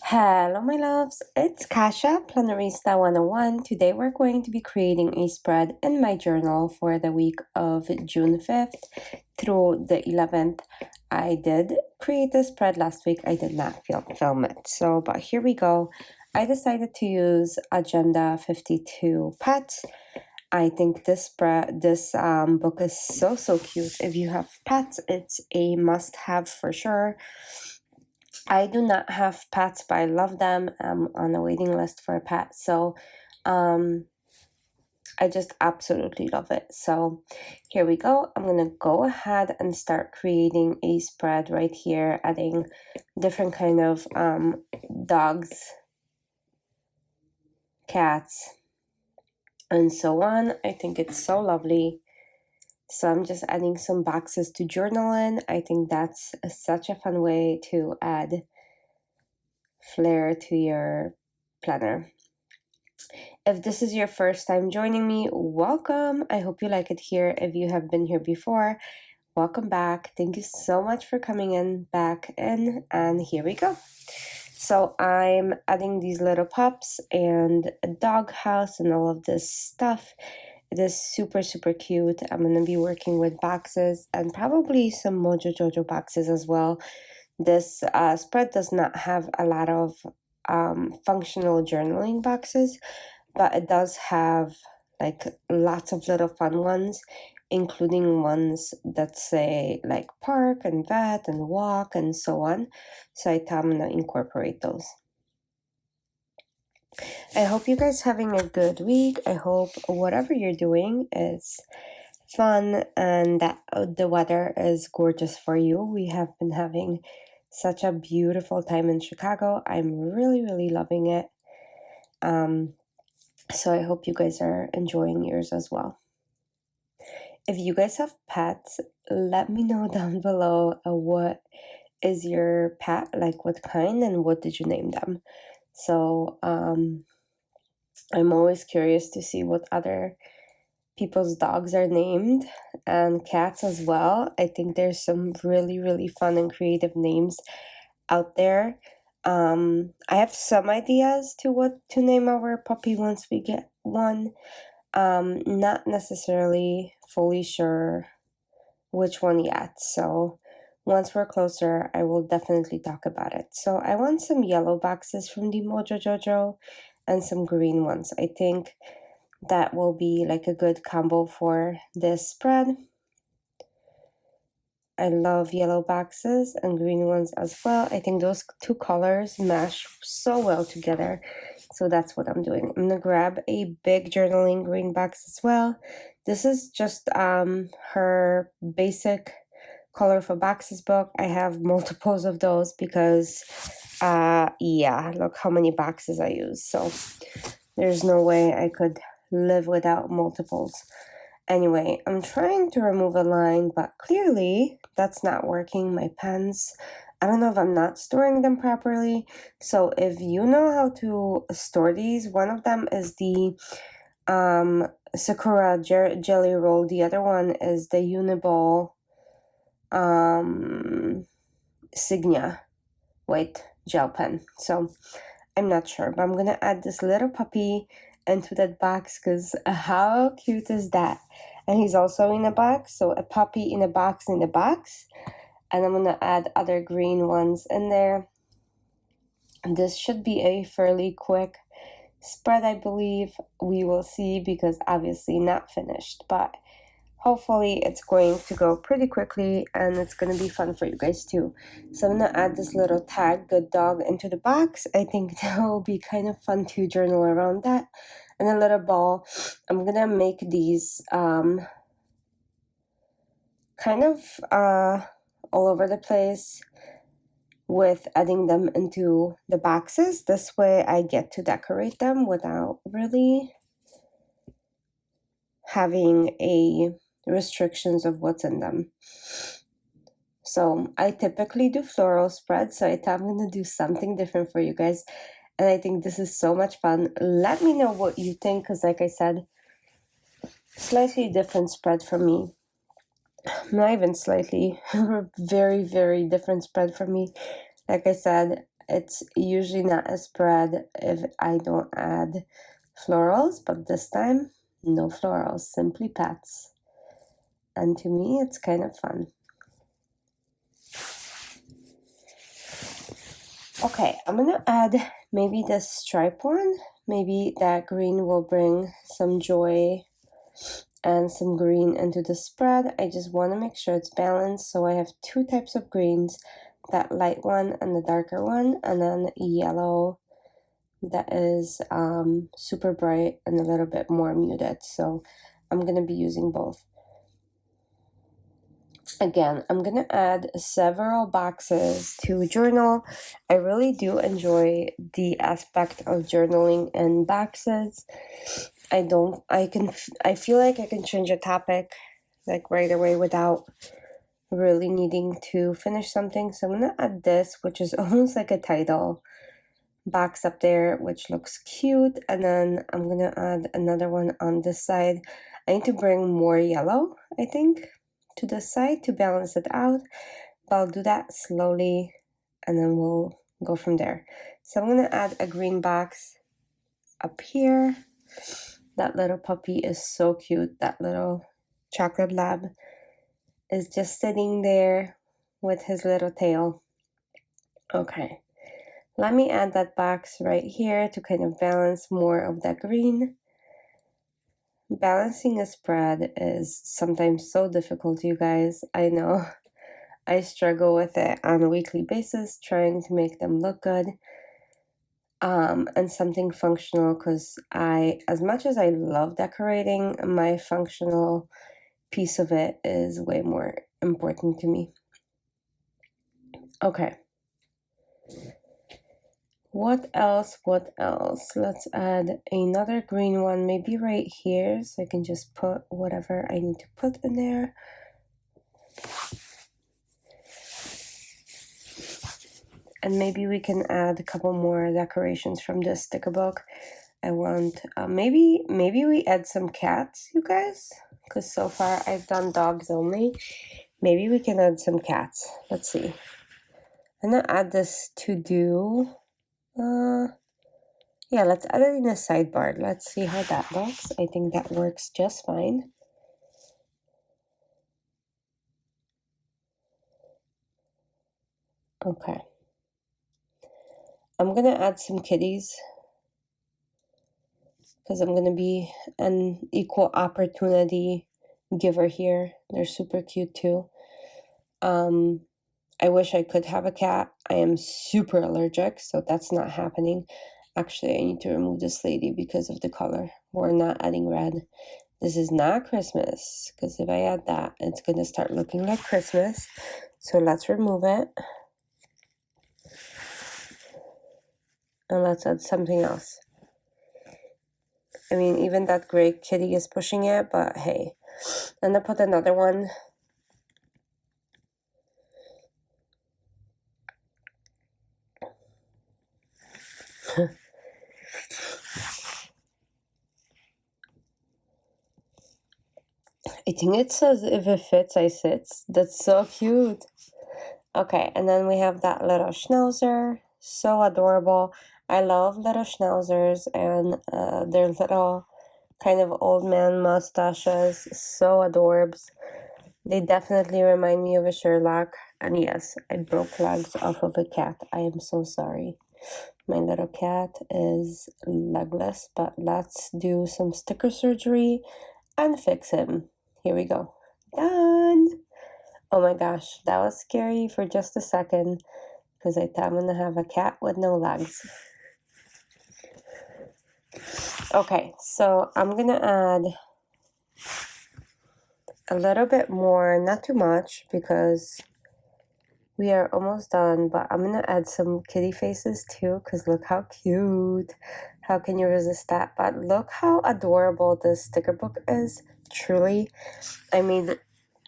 Hello my loves, it's Kasha, Plannerista 101. Today we're going to be creating a spread in my journal for the week of June 5th through the 11th. I did create this spread last week. I did not film it. But here we go. I decided to use Agenda 52 Pets. I think this book is so cute. If you have pets, it's a must-have for sure. I do not have pets, but I love them. I'm on a waiting list for a pet, so I just absolutely love it. So here we go. I'm gonna go ahead and start creating a spread right here, adding different kind of dogs, cats, and so on. I think it's so lovely. So I'm just adding some boxes to journal in. I think that's such a fun way to add flair to your planner. If this is your first time joining me, welcome. I hope you like it here. If you have been here before, welcome back. Thank you so much for coming back in, and here we go. So I'm adding these little pups and a dog house and all of this stuff. It is super cute. I'm going to be working with boxes and probably some Mojo Jojo boxes as well. This spread does not have a lot of functional journaling boxes, but it does have like lots of little fun ones, including ones that say like park and vet and walk and so on. So I thought I'm gonna incorporate those. I hope you guys having a good week. I hope whatever you're doing is fun and that the weather is gorgeous for you. We have been having such a beautiful time in Chicago. I'm really loving it. So I hope you guys are enjoying yours as well. If you guys have pets, let me know down below what is your pet, like what kind and what did you name them. So I'm always curious to see what other people's dogs are named and cats as well. I think there's some really fun and creative names out there. I have some ideas to what to name our puppy once we get one. Not necessarily fully sure which one yet. So once we're closer, I will definitely talk about it. So I want some yellow boxes from the Mojo Jojo and some green ones. I think that will be like a good combo for this spread. I love yellow boxes and green ones as well. I think those two colors mesh so well together. So that's what I'm doing. I'm gonna grab a big journaling green box as well. This is just her basic colorful boxes book. I have multiples of those because yeah, look how many boxes I use. So there's no way I could live without multiples. Anyway, I'm trying to remove a line, but clearly that's not working. My pens, I don't know if I'm not storing them properly. So if you know how to store these, one of them is the Sakura Jelly Roll. The other one is the Uniball Signia White Gel Pen. So I'm not sure, but I'm going to add this little puppy into that box because how cute is that? And he's also in a box, so a puppy in a box in the box. And I'm going to add other green ones in there. And this should be a fairly quick spread, I believe. We will see because obviously not finished, but hopefully it's going to go pretty quickly and it's going to be fun for you guys too. So I'm going to add this little tag, good dog, into the box. I think that will be kind of fun to journal around that. And a little ball. I'm going to make these kind of all over the place with adding them into the boxes. This way I get to decorate them without really having a restrictions of what's in them. So I typically do floral spreads, so I thought I'm going to do something different for you guys. And I think this is so much fun. Let me know what you think, because like I said, slightly different spread for me. Not even slightly, very different spread for me. Like I said, it's usually not a spread if I don't add florals, but this time, no florals, simply pets. And to me, it's kind of fun. Okay, I'm gonna add maybe this stripe one. Maybe that green will bring some joy and some green into the spread. I just want to make sure it's balanced. So I have two types of greens, that light one and the darker one, and then yellow that is super bright and a little bit more muted. So I'm going to be using both. Again, I'm going to add several boxes to journal. I really do enjoy the aspect of journaling in boxes. I feel like I can change a topic like right away without really needing to finish something. So I'm going to add this, which is almost like a title box up there, which looks cute. And then I'm going to add another one on this side. I need to bring more yellow, I think, to this side to balance it out. But I'll do that slowly and then we'll go from there. So I'm going to add a green box up here. That little puppy is so cute. That little chocolate lab is just sitting there with his little tail. Okay, let me add that box right here to kind of balance more of that green. Balancing a spread is sometimes so difficult, you guys. I know. I struggle with it on a weekly basis, trying to make them look good. And something functional, because as much as I love decorating, my functional piece of it is way more important to me. Okay. What else? Let's add another green one, maybe right here, so I can just put whatever I need to put in there. And maybe we can add a couple more decorations from this sticker book. I want, maybe we add some cats, you guys, because so far I've done dogs only. Maybe we can add some cats. Let's see. I'm gonna add this to do, yeah, let's add it in a sidebar. Let's see how that looks. I think that works just fine. Okay. I'm gonna add some kitties because I'm gonna be an equal opportunity giver here. They're super cute too. I wish I could have a cat. I am super allergic, so that's not happening. Actually, I need to remove this lady because of the color. We're not adding red. This is not Christmas, because if I add that, it's going to start looking like Christmas. So let's remove it. And let's add something else. I mean, even that gray kitty is pushing it, but hey. I'm going to put another one. I think it says if it fits, I sits. That's so cute. Okay, and then we have that little schnauzer. So adorable. I love little schnauzers and their little kind of old man mustaches. So adorbs. They definitely remind me of a Sherlock. And yes, I broke legs off of a cat. I am so sorry. My little cat is legless, but let's do some sticker surgery and fix him. Here we go. Done! Oh my gosh, that was scary for just a second because I thought I'm gonna have a cat with no legs. Okay, so I'm gonna add a little bit more, not too much because we are almost done, but I'm gonna add some kitty faces too because look how cute. How can you resist that? But look how adorable this sticker book is, truly. I mean,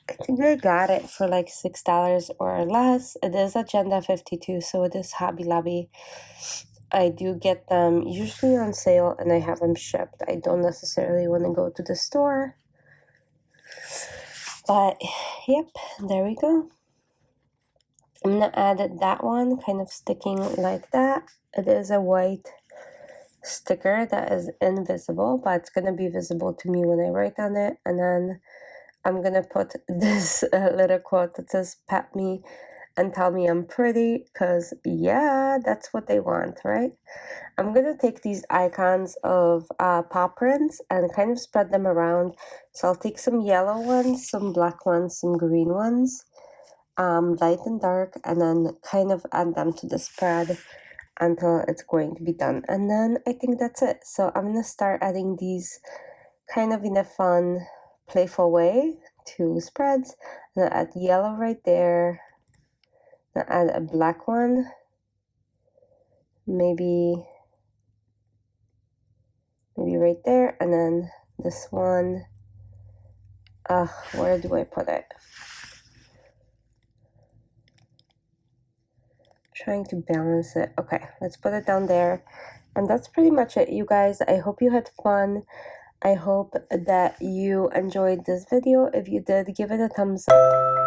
I think I got it for like $6 or less. It is Agenda 52, so it is Hobby Lobby. I do get them usually on sale and I have them shipped. I don't necessarily want to go to the store. But, yep, there we go. I'm gonna add that one kind of sticking like that. It is a white sticker that is invisible, but it's gonna be visible to me when I write on it. And then I'm gonna put this little quote that says pat me and tell me I'm pretty, because yeah, that's what they want, right? I'm gonna take these icons of paw prints and kind of spread them around. So I'll take some yellow ones, some black ones, some green ones, light and dark, and then kind of add them to the spread until it's going to be done. And then I think that's it. So I'm gonna start adding these kind of in a fun, playful way to spreads. I'm gonna add yellow right there. I'm gonna add a black one, maybe right there, and then this one. Where do I put it? Trying to balance it. Okay, let's put it down there. And that's pretty much it, you guys. I hope you had fun. I hope that you enjoyed this video. If you did, give it a thumbs up.